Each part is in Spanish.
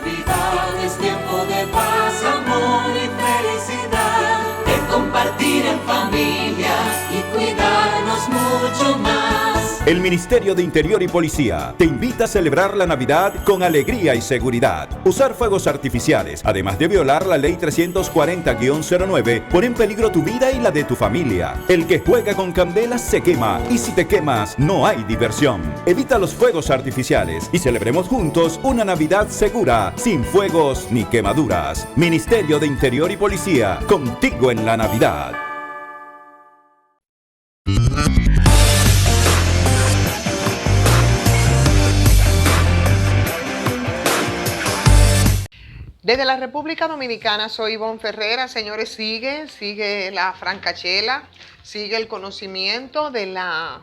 Navidad es tiempo de paz, amor y felicidad, de compartir en familia y cuidarnos mucho más. El Ministerio de Interior y Policía te invita a celebrar la Navidad con alegría y seguridad. Usar fuegos artificiales, además de violar la Ley 340-09, pone en peligro tu vida y la de tu familia. El que juega con candelas se quema, y si te quemas, no hay diversión. Evita los fuegos artificiales y celebremos juntos una Navidad segura, sin fuegos ni quemaduras. Ministerio de Interior y Policía, contigo en la Navidad. Desde la República Dominicana soy Ivonne Ferreira. Señores, sigue la francachela, sigue el conocimiento de la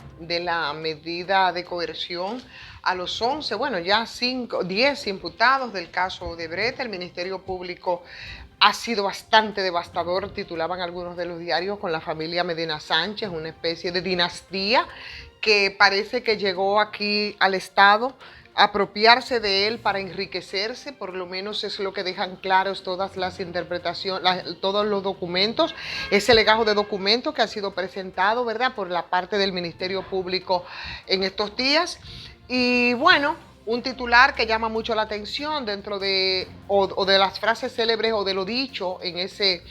medida de coerción a los 11, bueno, ya 10 imputados del caso Odebrecht. El Ministerio Público ha sido bastante devastador, titulaban algunos de los diarios, con la familia Medina Sánchez, una especie de dinastía que parece que llegó aquí al Estado apropiarse de él para enriquecerse, por lo menos es lo que dejan claros todas las interpretaciones, todos los documentos, ese legajo de documentos que ha sido presentado, ¿verdad?, por la parte del Ministerio Público en estos días. Y bueno, un titular que llama mucho la atención dentro de, o de las frases célebres o de lo dicho en ese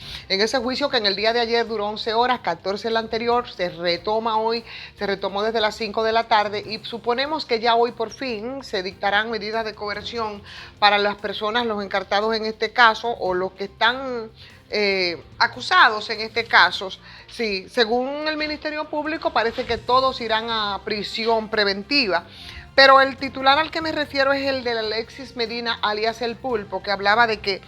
juicio, que en el día de ayer duró 11 horas, 14 el anterior, se retoma hoy, se retomó desde las 5 de la tarde y suponemos que ya hoy por fin se dictarán medidas de coerción para las personas, los encartados en este caso o los que están acusados en este caso. Sí, según el Ministerio Público parece que todos irán a prisión preventiva. Pero el titular al que me refiero es el de Alexis Medina, alias El Pulpo, que hablaba de que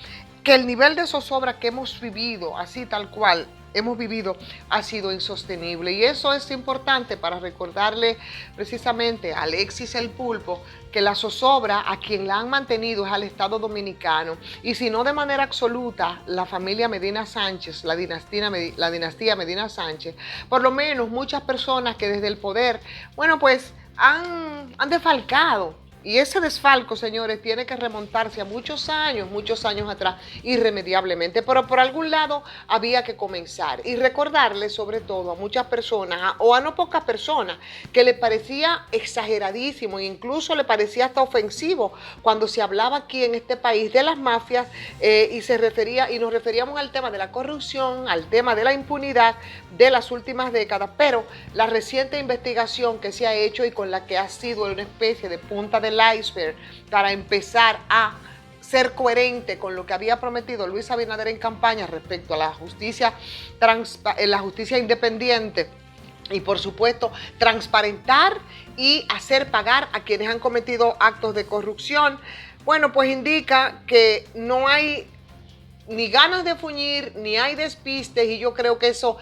el nivel de zozobra que hemos vivido, así tal cual hemos vivido, ha sido insostenible. Y eso es importante para recordarle precisamente a Alexis El Pulpo que la zozobra a quien la han mantenido es al Estado Dominicano. Y si no de manera absoluta, la familia Medina Sánchez, la dinastía Medina Sánchez, por lo menos muchas personas que desde el poder, bueno, pues han defalcado. Y ese desfalco, señores, tiene que remontarse a muchos años atrás, irremediablemente. Pero por algún lado había que comenzar. Y recordarle sobre todo a muchas personas, o a no pocas personas, que le parecía exageradísimo e incluso le parecía hasta ofensivo cuando se hablaba aquí en este país de las mafias y nos referíamos al tema de la corrupción, al tema de la impunidad de las últimas décadas. Pero la reciente investigación que se ha hecho y con la que ha sido una especie de punta del iceberg para empezar a ser coherente con lo que había prometido Luis Abinader en campaña respecto a la justicia independiente y por supuesto transparentar y hacer pagar a quienes han cometido actos de corrupción. Bueno, pues indica que no hay ni ganas de fuñir, ni hay despistes, y yo creo que eso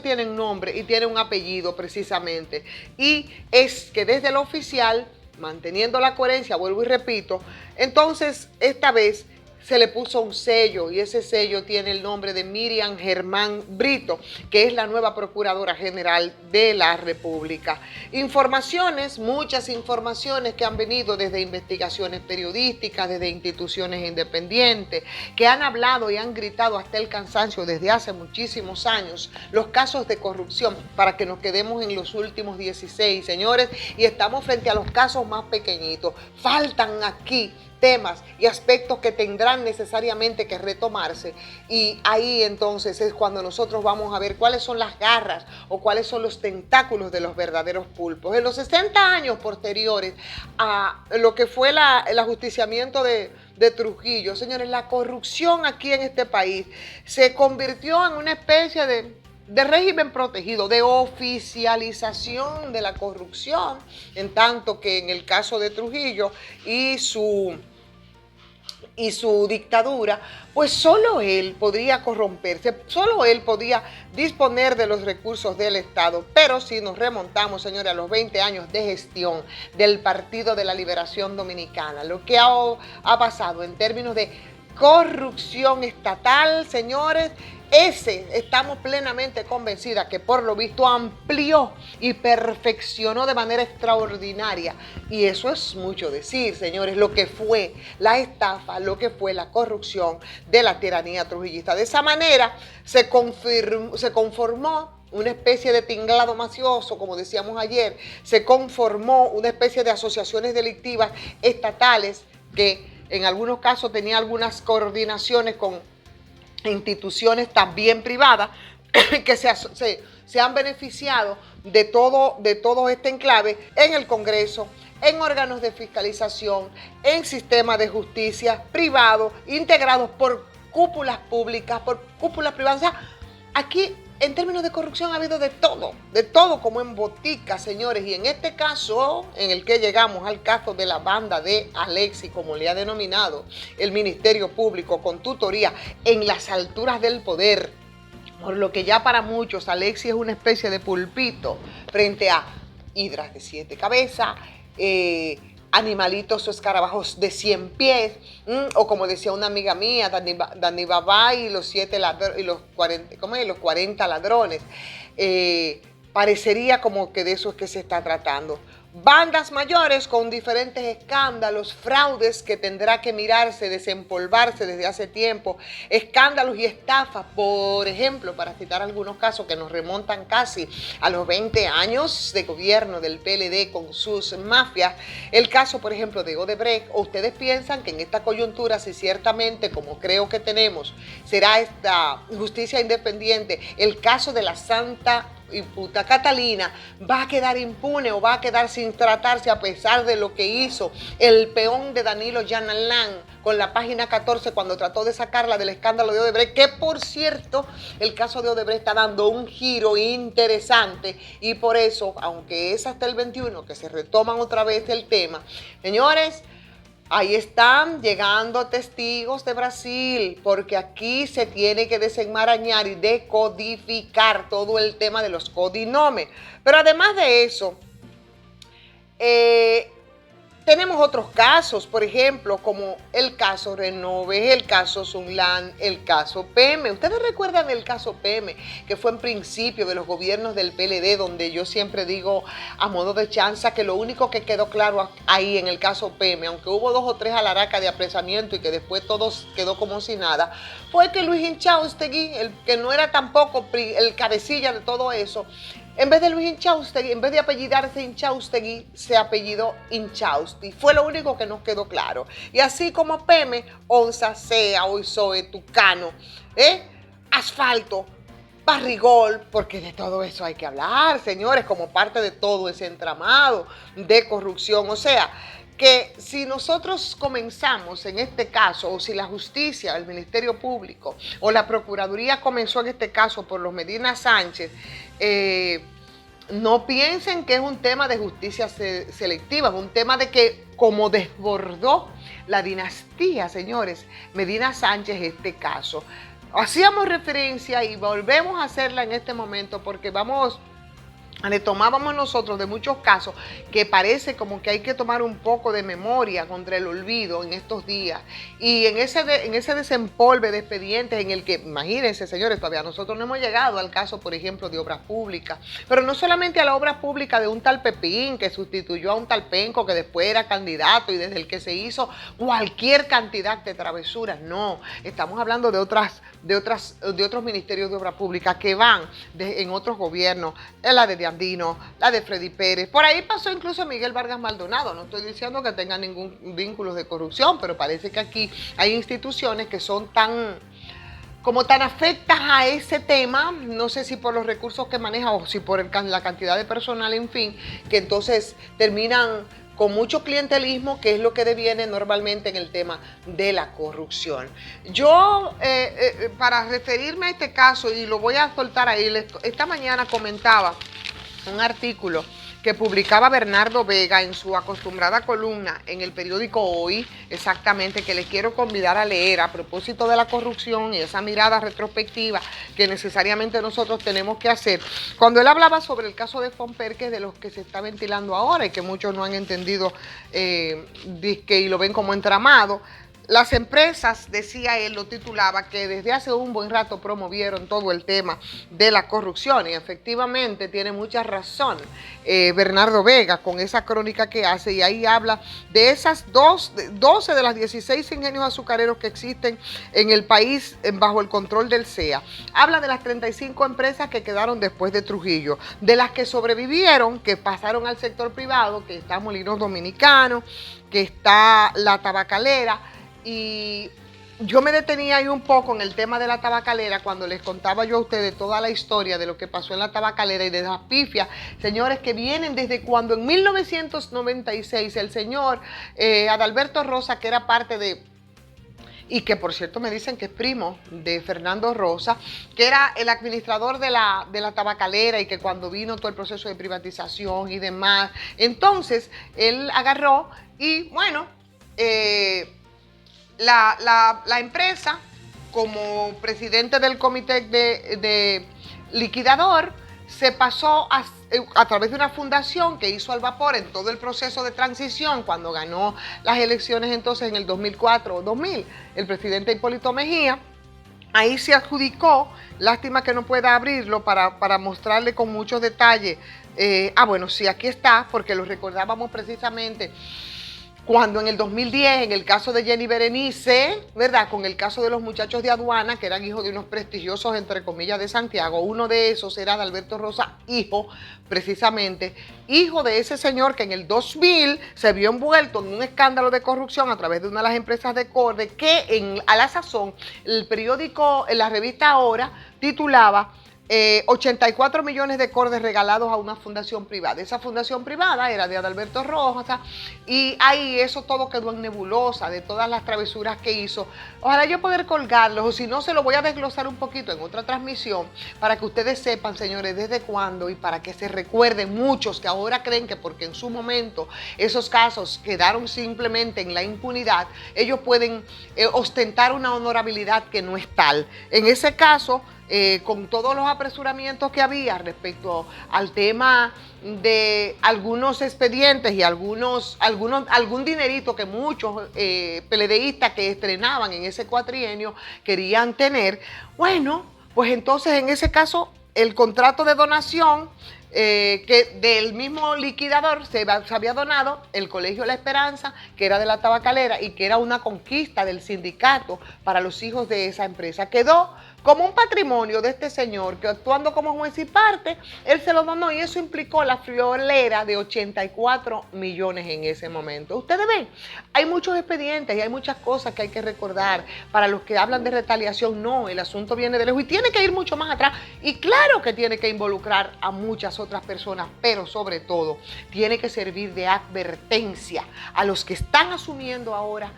tiene un nombre y tiene un apellido precisamente, y es que desde el oficial, manteniendo la coherencia, vuelvo y repito, entonces esta vez se le puso un sello y ese sello tiene el nombre de Miriam Germán Brito, que es la nueva Procuradora General de la República. Informaciones, muchas informaciones que han venido desde investigaciones periodísticas, desde instituciones independientes, que han hablado y han gritado hasta el cansancio desde hace muchísimos años los casos de corrupción, para que nos quedemos en los últimos 16, señores, y estamos frente a los casos más pequeñitos. Faltan aquí temas y aspectos que tendrán necesariamente que retomarse, y ahí entonces es cuando nosotros vamos a ver cuáles son las garras o cuáles son los tentáculos de los verdaderos pulpos. En los 60 años posteriores a lo que fue el ajusticiamiento de Trujillo, señores, la corrupción aquí en este país se convirtió en una especie de régimen protegido, de oficialización de la corrupción, en tanto que en el caso de Trujillo y su dictadura, pues solo él podría corromperse, solo él podía disponer de los recursos del Estado. Pero si nos remontamos, señores, a los 20 años de gestión del Partido de la Liberación Dominicana, lo que ha pasado en términos de corrupción estatal, señores. Estamos plenamente convencidas que por lo visto amplió y perfeccionó de manera extraordinaria. Y eso es mucho decir, señores, lo que fue la estafa, lo que fue la corrupción de la tiranía trujillista. De esa manera se conformó una especie de tinglado mafioso, como decíamos ayer, se conformó una especie de asociaciones delictivas estatales que en algunos casos tenía algunas coordinaciones con instituciones también privadas que se han beneficiado de todo este enclave en el Congreso, en órganos de fiscalización, en sistemas de justicia privados, integrados por cúpulas públicas, por cúpulas privadas. O sea, aquí en términos de corrupción ha habido de todo como en botica, señores. Y en este caso, en el que llegamos al caso de la banda de Alexis, como le ha denominado el Ministerio Público, con tutoría en las alturas del poder, por lo que ya para muchos Alexis es una especie de pulpito frente a hidras de 7 cabezas, animalitos o escarabajos de 100 pies, o como decía una amiga mía, Dani Babá y los 40 ladrones. Parecería como que de eso es que se está tratando. Bandas mayores con diferentes escándalos, fraudes que tendrá que mirarse, desempolvarse desde hace tiempo, escándalos y estafas, por ejemplo, para citar algunos casos que nos remontan casi a los 20 años de gobierno del PLD con sus mafias. El caso, por ejemplo, de Odebrecht. ¿O ustedes piensan que en esta coyuntura, si ciertamente, como creo que tenemos, será esta justicia independiente, el caso de la Santa y puta Catalina va a quedar impune o va a quedar sin tratarse a pesar de lo que hizo el peón de Danilo Yanalán con la página 14 cuando trató de sacarla del escándalo de Odebrecht, que por cierto el caso de Odebrecht está dando un giro interesante y por eso, aunque es hasta el 21 que se retoman otra vez el tema, señores, ahí están llegando testigos de Brasil, porque aquí se tiene que desenmarañar y decodificar todo el tema de los codinomes. Pero además de eso, tenemos otros casos, por ejemplo, como el caso Renove, el caso Sunland, el caso PM. Ustedes recuerdan el caso PM, que fue en principio de los gobiernos del PLD, donde yo siempre digo a modo de chanza que lo único que quedó claro ahí en el caso PM, aunque hubo 2 o 3 alaracas de apresamiento y que después todo quedó como si nada, fue que Luis Inchaustegui, el que no era tampoco el cabecilla de todo eso, en vez de Luis Inchaustegui, en vez de apellidarse Inchaustegui, se apellidó Inchausti. Fue lo único que nos quedó claro. Y así como Peme, Onza, Sea, Oizoe, Tucano, Asfalto, Barrigol, porque de todo eso hay que hablar, señores, como parte de todo ese entramado de corrupción. O sea, que si nosotros comenzamos en este caso, o si la justicia, el Ministerio Público o la Procuraduría comenzó en este caso por los Medina Sánchez, no piensen que es un tema de justicia selectiva, es un tema de que como desbordó la dinastía, señores, Medina Sánchez este caso. Hacíamos referencia y volvemos a hacerla en este momento porque tomábamos nosotros de muchos casos que parece como que hay que tomar un poco de memoria contra el olvido en estos días. Y en ese desempolve de expedientes en el que, imagínense, señores, todavía nosotros no hemos llegado al caso, por ejemplo, de obras públicas. Pero no solamente a la obra pública de un tal Pepín que sustituyó a un tal Penco que después era candidato y desde el que se hizo cualquier cantidad de travesuras. No, estamos hablando de otros ministerios de obra pública que van en otros gobiernos, en la de Andino, la de Freddy Pérez. Por ahí pasó incluso Miguel Vargas Maldonado. No estoy diciendo que tenga ningún vínculo de corrupción, pero parece que aquí hay instituciones que son tan afectas a ese tema, no sé si por los recursos que maneja o si por la cantidad de personal, en fin, que entonces terminan con mucho clientelismo, que es lo que deviene normalmente en el tema de la corrupción. Yo, para referirme a este caso, y lo voy a soltar ahí, esta mañana comentaba un artículo que publicaba Bernardo Vega en su acostumbrada columna en el periódico Hoy, exactamente, que les quiero convidar a leer a propósito de la corrupción y esa mirada retrospectiva que necesariamente nosotros tenemos que hacer. Cuando él hablaba sobre el caso de Fomper, que es de los que se está ventilando ahora y que muchos no han entendido y lo ven como entramado, las empresas, decía él, lo titulaba, que desde hace un buen rato promovieron todo el tema de la corrupción y efectivamente tiene mucha razón Bernardo Vega con esa crónica que hace y ahí habla de esas 12 de las 16 ingenios azucareros que existen en el país bajo el control del CEA. Habla de las 35 empresas que quedaron después de Trujillo, de las que sobrevivieron, que pasaron al sector privado, que está Molinos Dominicanos, que está la tabacalera. Y yo me detenía ahí un poco en el tema de la tabacalera cuando les contaba yo a ustedes toda la historia de lo que pasó en la tabacalera y de las pifias, señores, que vienen desde cuando en 1996 el señor Adalberto Rosa, que era parte de, y que por cierto me dicen que es primo de Fernando Rosa, que era el administrador de la tabacalera y que cuando vino todo el proceso de privatización y demás, entonces él agarró y bueno, la empresa, como presidente del comité de liquidador, se pasó a través de una fundación que hizo al vapor en todo el proceso de transición cuando ganó las elecciones entonces en el 2004 o 2000, el presidente Hipólito Mejía. Ahí se adjudicó, lástima que no pueda abrirlo para mostrarle con muchos detalles. Bueno, sí, aquí está, porque lo recordábamos precisamente cuando en el 2010, en el caso de Jenny Berenice, ¿verdad? Con el caso de los muchachos de aduana, que eran hijos de unos prestigiosos, entre comillas, de Santiago. Uno de esos era de Alberto Rosa, hijo, precisamente, hijo de ese señor que en el 2000 se vio envuelto en un escándalo de corrupción a través de una de las empresas de Corde, que a la sazón, el periódico, en la revista Ahora, titulaba 84 millones de cordes regalados a una fundación privada. Esa fundación privada era de Adalberto Rosa y ahí eso todo quedó en nebulosa de todas las travesuras que hizo. Ojalá yo poder colgarlos, o si no se lo voy a desglosar un poquito en otra transmisión para que ustedes sepan, señores, desde cuándo y para que se recuerden muchos que ahora creen que porque en su momento esos casos quedaron simplemente en la impunidad, ellos pueden ostentar una honorabilidad que no es tal. En ese caso, con todos los apresuramientos que había respecto al tema de algunos expedientes y algún dinerito que muchos PLDistas que estrenaban en ese cuatrienio querían tener, bueno, pues entonces en ese caso el contrato de donación que del mismo liquidador se había donado el Colegio La Esperanza, que era de la tabacalera y que era una conquista del sindicato para los hijos de esa empresa. Quedó como un patrimonio de este señor que, actuando como juez y parte, él se lo donó y eso implicó la friolera de 84 millones en ese momento. Ustedes ven, hay muchos expedientes y hay muchas cosas que hay que recordar. Para los que hablan de retaliación, no, el asunto viene de lejos y tiene que ir mucho más atrás. Y claro que tiene que involucrar a muchas otras personas, pero sobre todo tiene que servir de advertencia a los que están asumiendo ahora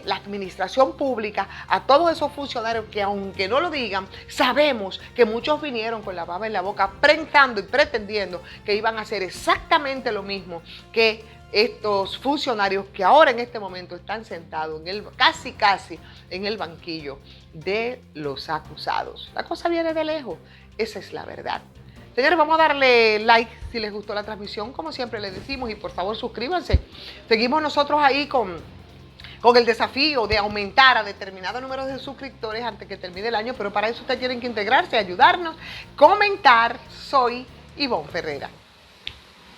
la administración pública, a todos esos funcionarios que, aunque no lo digan, sabemos que muchos vinieron con la baba en la boca pensando y pretendiendo que iban a hacer exactamente lo mismo que estos funcionarios que ahora en este momento están sentados casi en el banquillo de los acusados. La cosa viene de lejos, esa es la verdad. Señores, vamos a darle like si les gustó la transmisión, como siempre les decimos, y por favor suscríbanse. Seguimos nosotros ahí con el desafío de aumentar a determinado número de suscriptores antes que termine el año, pero para eso ustedes tienen que integrarse, ayudarnos, comentar. Soy Ivonne Ferreira.